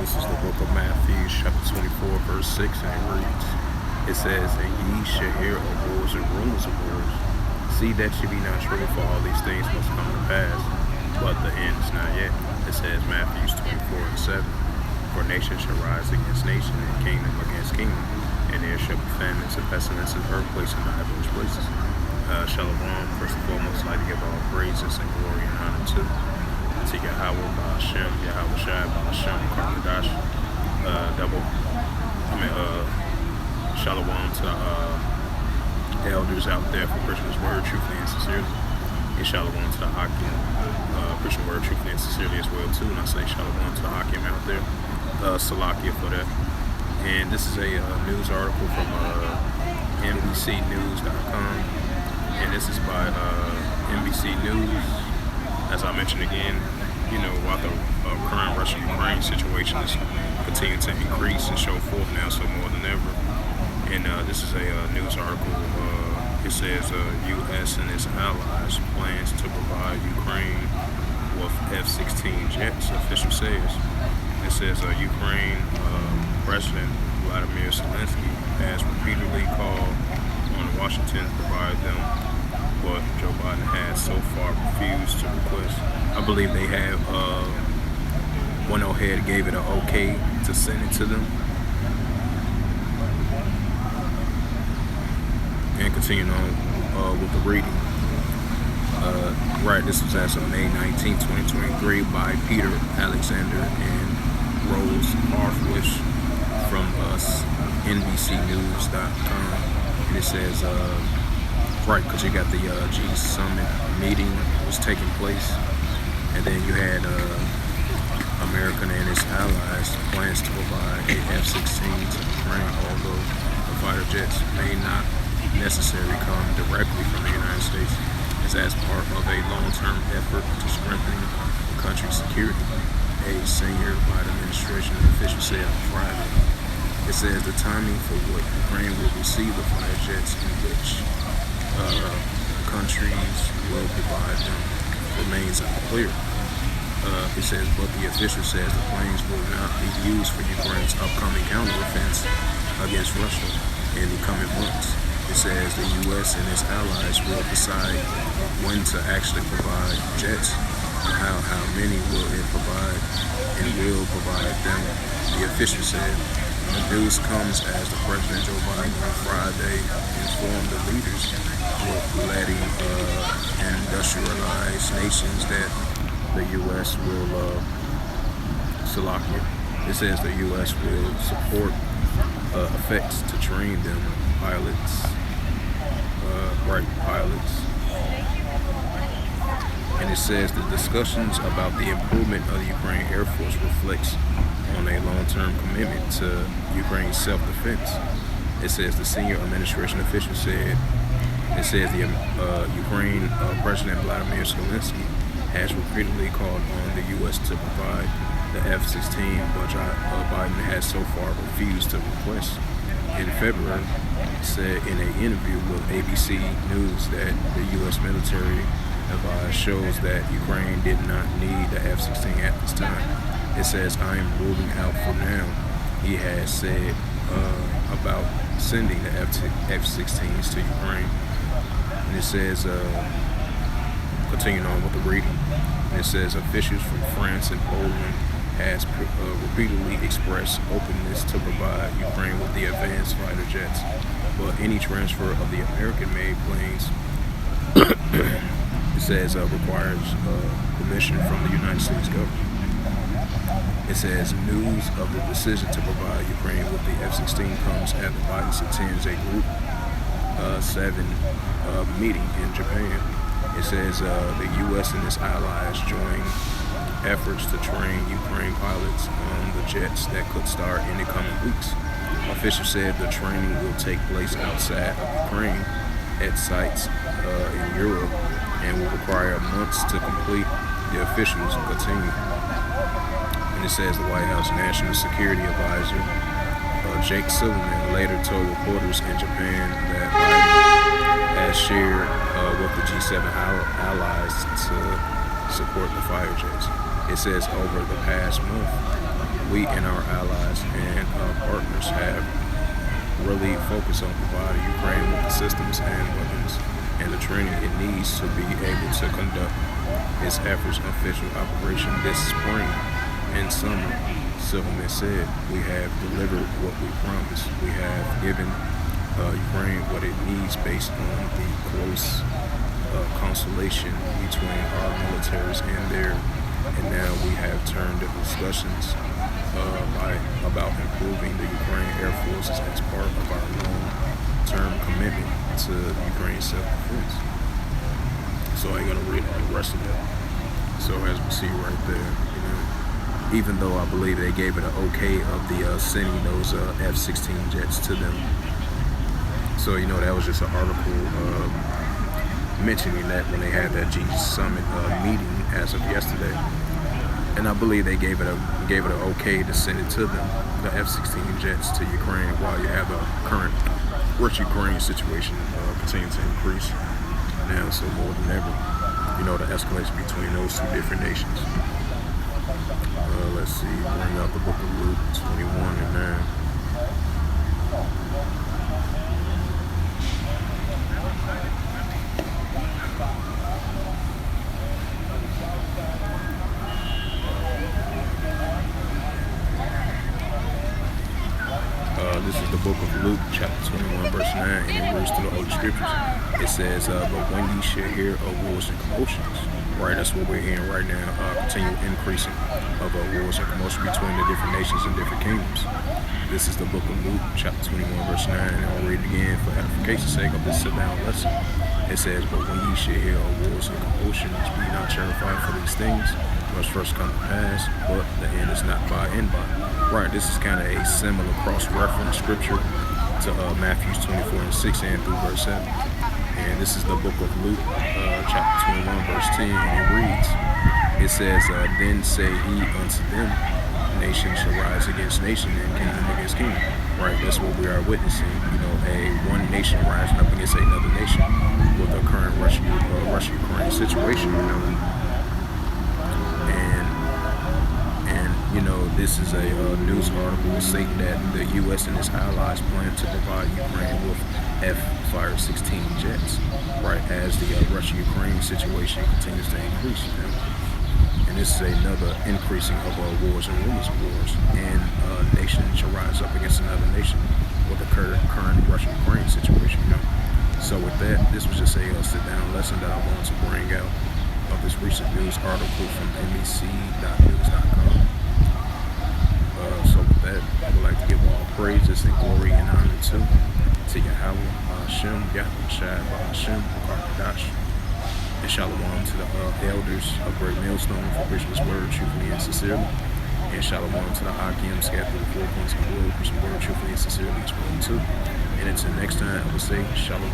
This is the book of Matthew, chapter 24, verse 6, and it reads, it says, "And ye shall hear of wars and rumors of wars. See that ye be not troubled, for all these things must come to pass, but the end is not yet." It says, Matthew 24 and 7, "For nation shall rise against nation, and kingdom against kingdom, and there shall be famines and pestilences, earthquakes, and diverse places." Shalom, first and foremost, I'd like to give all praises and glory and honor to Yahweh, Ba'ashem, Yahweh Shai, Ba'ashem, Karmadash, Shalom to elders out there for Christian's word, truthfully and sincerely. And Shalom to the Hakim, Christian word, truthfully and sincerely as well too. And I say Shalom to the Hakim out there, Salakia for that. And this is a news article from NBCnews.com, and this is by NBC News. As I mentioned again, while the current Russia-Ukraine situation is continuing to increase and show forth now, so more than ever. And this is a news article. It says U.S. and its allies plans to provide Ukraine with F-16 jets, official says. It says Ukraine President Vladimir Zelensky has repeatedly called on Washington to provide them, but Joe Biden has so far refused to request. I believe they have went ahead and gave it an okay to send it to them. And continuing on with the reading. Right, this was as of May 19, 2023 by Peter Alexander and Rose Arthwish from NBCnews.com. And it says, right, because you got the G Summit meeting was taking place, and then you had America and its allies plans to provide a F-16 to Ukraine, although the fighter jets may not necessarily come directly from the United States, as part of a long-term effort to strengthen the country's security, a senior Biden administration official said on Friday. It says the timing for what Ukraine will receive the fighter jets in which countries will provide them remains unclear. It says, but the official says the planes will not be used for Ukraine's upcoming counteroffense against Russia in the coming months. It says the U.S. and its allies will decide when to actually provide jets and how many will it provide and will provide them, the official said. The news comes as the President Joe Biden on Friday informed the leaders of letting industrialized nations that the U.S. will It says the U.S. will support effects to train them pilots. And it says the discussions about the improvement of the Ukraine Air Force reflects on a long-term commitment to Ukraine's self-defense. It says the senior administration official said. It says the Ukraine President Vladimir Zelensky has repeatedly called on the U.S. to provide the F-16, but Biden has so far refused to request. In February, said in an interview with ABC News that the U.S. military advice shows that Ukraine did not need the F-16 at this time. It says, "I am ruling out for now," he has said about sending the F-16s to Ukraine. And it says, continuing on with the reading, it says officials from France and Poland has repeatedly expressed openness to provide Ukraine with the advanced fighter jets, but any transfer of the American-made planes, it says, requires permission from the United States government. It says news of the decision to provide Ukraine with the F-16 comes after Biden attends a Group 7 meeting in Japan. It says the U.S. and its allies join efforts to train Ukraine pilots on the jets that could start in the coming weeks. Officials said the training will take place outside of Ukraine at sites in Europe and will require months to complete, the officials continue. And it says the White House National Security Advisor Jake Sullivan later told reporters in Japan that Biden has shared with the G7 allies to support the fighter jets. It says over the past month, we and our allies and partners have really focused on providing Ukraine with the systems and weapons and the training it needs to be able to conduct its efforts official operation this spring and summer. Silverman said, "We have delivered what we promised. We have given Ukraine what it needs based on the close consultation between our militaries and their, and now we have turned the discussions about improving the Ukraine Air Forces as part of our long-term commitment to Ukraine self-defense." So I ain't gonna read all the rest of that. So as we see right there, even though I believe they gave it an okay of the sending those F-16 jets to them. So that was just an article mentioning that when they had that G Summit meeting as of yesterday, and I believe they gave it an okay to send it to them, the F-16 jets to Ukraine, while you have the current Russia-Ukraine situation continuing to increase now, so more than ever, the escalation between those two different nations. Let's see, bring out the book of Luke 21 and 9. This is the book of Luke, chapter 21, verse 9, and it reads through the Holy Scriptures. It says, but when ye shall hear of wars and commotions, right, that's what we're hearing right now, continual increasing of wars and commotion between the different nations and different kingdoms. This is the book of Luke, chapter 21, verse 9, and I'll read it again for edification's sake of this sit-down lesson. It says, but when ye shall hear of wars and commotions, be not terrified for these things, must first come to pass, but the end is not by and by. Right, this is kind of a similar cross-reference scripture to Matthew 24 and 6 and through verse 7. And this is the book of Luke, chapter 21, verse 10, and it reads, it says, then say he unto them, nation shall rise against nation and kingdom against kingdom. Right, that's what we are witnessing. One nation rising up against another nation with the current Russia-Ukraine situation. This is a news article stating that the U.S. and its allies plan to provide Ukraine with F-16 jets, right, as the Russia-Ukraine situation continues to increase. And this is another increasing of wars and rumors of wars. And a nation shall rise up against another nation with the current Russia-Ukraine situation. So with that, this was just a sit-down lesson that I wanted to bring out of this recent news article from MEC.news.com. So with that, I would like to give all praises and glory and honor to Yahweh, Hashem, Yahweh Shai, Hashem, Karkadash, and Shalom to the elders of Great Millstone for preaching this word truthfully and sincerely, and Shalom to the Hakim scattered through the 4 points of the world, preaching the word truthfully and sincerely each one too. And until next time, I will say Shalom.